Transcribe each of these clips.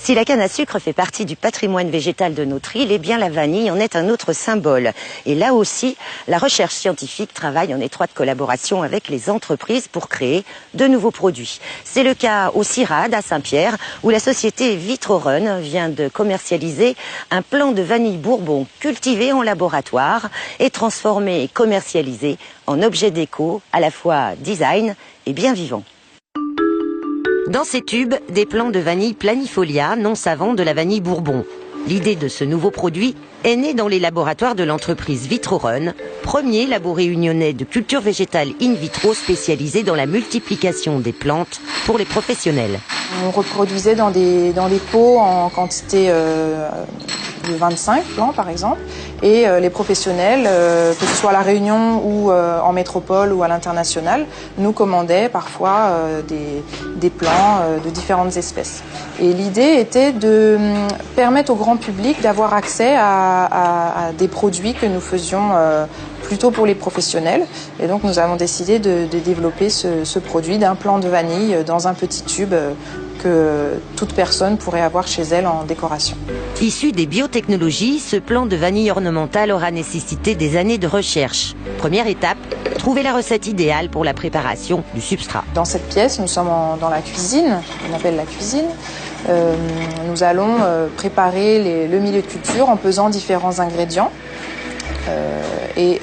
Si la canne à sucre fait partie du patrimoine végétal de notre île, eh bien la vanille en est un autre symbole. Et là aussi, la recherche scientifique travaille en étroite collaboration avec les entreprises pour créer de nouveaux produits. C'est le cas au CIRAD à Saint-Pierre, où la société Vitrorun vient de commercialiser un plant de vanille Bourbon cultivé en laboratoire et transformé et commercialisé en objet déco à la fois design et bien vivant. Dans ces tubes, des plants de vanille planifolia, non savants de la vanille Bourbon. L'idée de ce nouveau produit est née dans les laboratoires de l'entreprise Vitrorun, premier labo réunionnais de culture végétale in vitro spécialisé dans la multiplication des plantes pour les professionnels. On reproduisait dans des pots en quantité de 25 plants par exemple, et les professionnels, que ce soit à La Réunion ou en métropole ou à l'international, nous commandaient parfois des plants de différentes espèces. Et l'idée était de permettre au grand public d'avoir accès à des produits que nous faisions plutôt pour les professionnels. Et donc nous avons décidé de développer ce produit d'un plant de vanille dans un petit tube que toute personne pourrait avoir chez elle en décoration. Issu des biotechnologies, ce plant de vanille ornementale aura nécessité des années de recherche. Première étape, trouver la recette idéale pour la préparation du substrat. Dans cette pièce, nous sommes dans la cuisine, on appelle la cuisine. Nous allons préparer le milieu de culture en pesant différents ingrédients et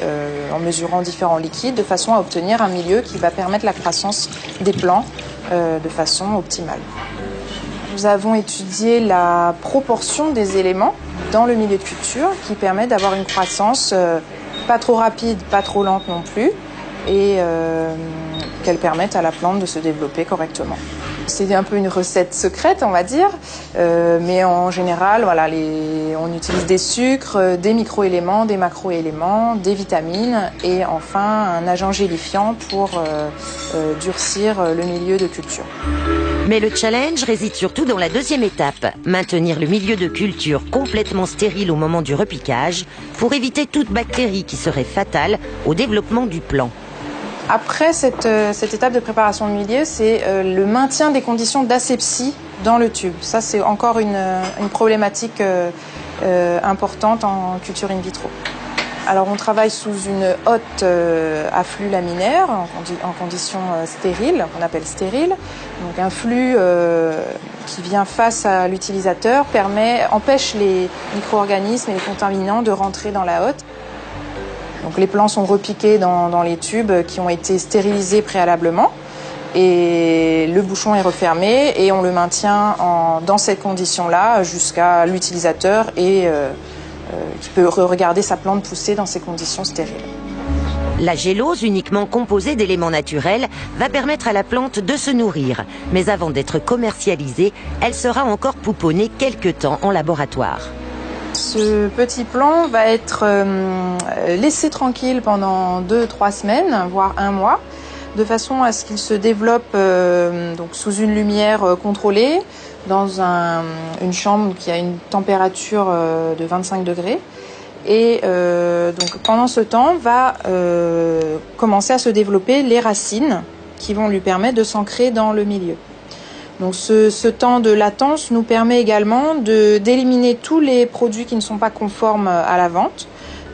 en mesurant différents liquides de façon à obtenir un milieu qui va permettre la croissance des plants de façon optimale. Nous avons étudié la proportion des éléments dans le milieu de culture qui permet d'avoir une croissance pas trop rapide, pas trop lente non plus, et qu'elle permette à la plante de se développer correctement. C'est un peu une recette secrète, on va dire, mais en général, voilà, on utilise des sucres, des micro-éléments, des macro-éléments, des vitamines et enfin un agent gélifiant pour durcir le milieu de culture. Mais le challenge réside surtout dans la deuxième étape, maintenir le milieu de culture complètement stérile au moment du repiquage pour éviter toute bactérie qui serait fatale au développement du plant. Après cette étape de préparation de milieu, c'est le maintien des conditions d'asepsie dans le tube. Ça, c'est encore une problématique importante en culture in vitro. Alors, on travaille sous une hotte à flux laminaire, en conditions stériles, qu'on appelle stériles. Donc, un flux qui vient face à l'utilisateur empêche les micro-organismes et les contaminants de rentrer dans la hotte. Donc les plants sont repiqués dans les tubes qui ont été stérilisés préalablement et le bouchon est refermé et on le maintient dans cette condition-là jusqu'à l'utilisateur et qui peut regarder sa plante pousser dans ces conditions stériles. La gélose, uniquement composée d'éléments naturels, va permettre à la plante de se nourrir. Mais avant d'être commercialisée, elle sera encore pouponnée quelque temps en laboratoire. Ce petit plant va être laissé tranquille pendant 2-3 semaines, voire 1 mois, de façon à ce qu'il se développe donc sous une lumière contrôlée, dans une chambre qui a une température de 25 degrés. Et donc pendant ce temps, va commencer à se développer les racines qui vont lui permettre de s'ancrer dans le milieu. Donc ce temps de latence nous permet également d'éliminer tous les produits qui ne sont pas conformes à la vente,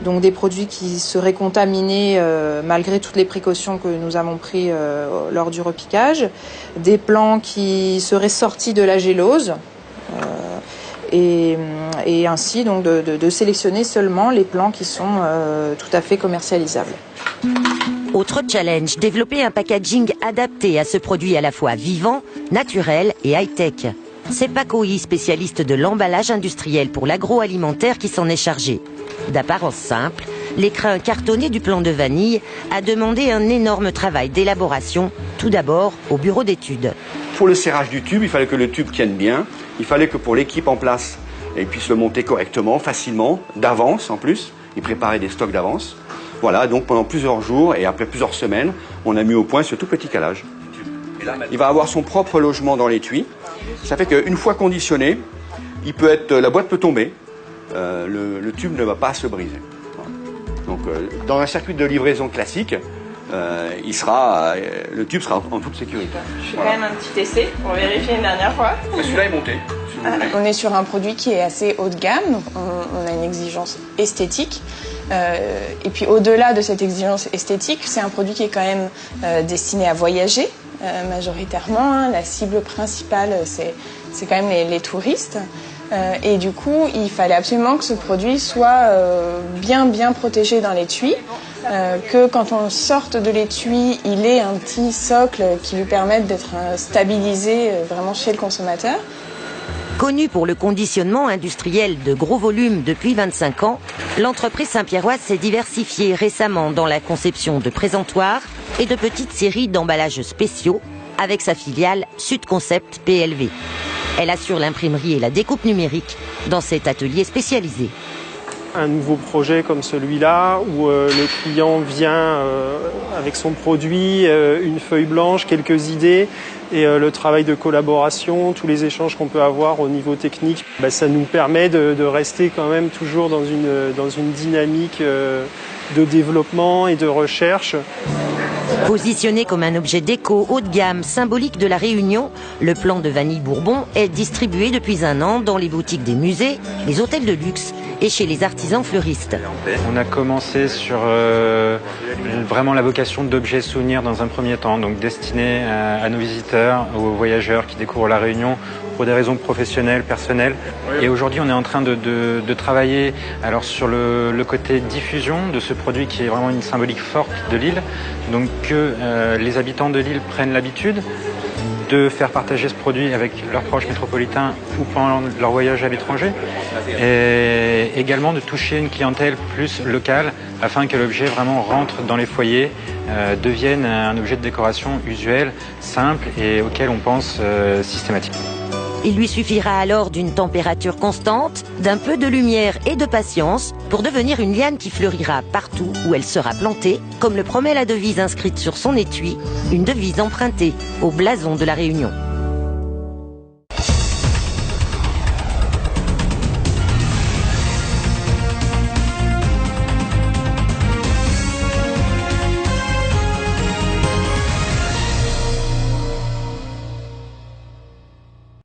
donc des produits qui seraient contaminés malgré toutes les précautions que nous avons prises lors du repiquage, des plants qui seraient sortis de la gélose, et ainsi donc de sélectionner seulement les plants qui sont tout à fait commercialisables. Autre challenge, développer un packaging adapté à ce produit à la fois vivant, naturel et high-tech. C'est Pacoï, spécialiste de l'emballage industriel pour l'agroalimentaire, qui s'en est chargé. D'apparence simple, l'écrin cartonné du plant de vanille a demandé un énorme travail d'élaboration, tout d'abord au bureau d'études. Pour le serrage du tube, il fallait que le tube tienne bien, il fallait que pour l'équipe en place, elle puisse le monter correctement, facilement, d'avance en plus, et préparer des stocks d'avance. Voilà, donc pendant plusieurs jours et après plusieurs semaines, on a mis au point ce tout petit calage. Il va avoir son propre logement dans l'étui. Ça fait qu'une fois conditionné, la boîte peut tomber, le tube ne va pas se briser. Donc dans un circuit de livraison classique, le tube sera en toute sécurité. Je fais quand même un petit essai pour vérifier une dernière fois. Celui-là est monté. vous plaît. On est sur un produit qui est assez haut de gamme, donc on a une exigence esthétique. Et puis au-delà de cette exigence esthétique, c'est un produit qui est quand même destiné à voyager majoritairement. La cible principale, c'est quand même les touristes. Et du coup, il fallait absolument que ce produit soit bien protégé dans l'étui. Que quand on sorte de l'étui, il ait un petit socle qui lui permette d'être stabilisé vraiment chez le consommateur. Connue pour le conditionnement industriel de gros volumes depuis 25 ans, l'entreprise Saint-Pierroise s'est diversifiée récemment dans la conception de présentoirs et de petites séries d'emballages spéciaux avec sa filiale Sud Concept PLV. Elle assure l'imprimerie et la découpe numérique dans cet atelier spécialisé. Un nouveau projet comme celui-là où le client vient avec son produit, une feuille blanche, quelques idées et le travail de collaboration, tous les échanges qu'on peut avoir au niveau technique, ça nous permet de rester quand même toujours dans une dynamique de développement et de recherche. Positionné comme un objet déco haut de gamme symbolique de la Réunion, le plan de vanille Bourbon est distribué depuis 1 an dans les boutiques des musées, les hôtels de luxe et chez les artisans fleuristes. On a commencé sur vraiment la vocation d'objets souvenirs dans un premier temps, donc destiné à nos visiteurs, aux voyageurs qui découvrent la Réunion pour des raisons professionnelles, personnelles. Et aujourd'hui, on est en train de travailler alors sur le côté diffusion de ce produit qui est vraiment une symbolique forte de l'île, donc que les habitants de l'île prennent l'habitude de faire partager ce produit avec leurs proches métropolitains ou pendant leur voyage à l'étranger, et également de toucher une clientèle plus locale afin que l'objet vraiment rentre dans les foyers, devienne un objet de décoration usuel, simple et auquel on pense systématiquement. Il lui suffira alors d'une température constante, d'un peu de lumière et de patience pour devenir une liane qui fleurira partout où elle sera plantée, comme le promet la devise inscrite sur son étui, une devise empruntée au blason de la Réunion.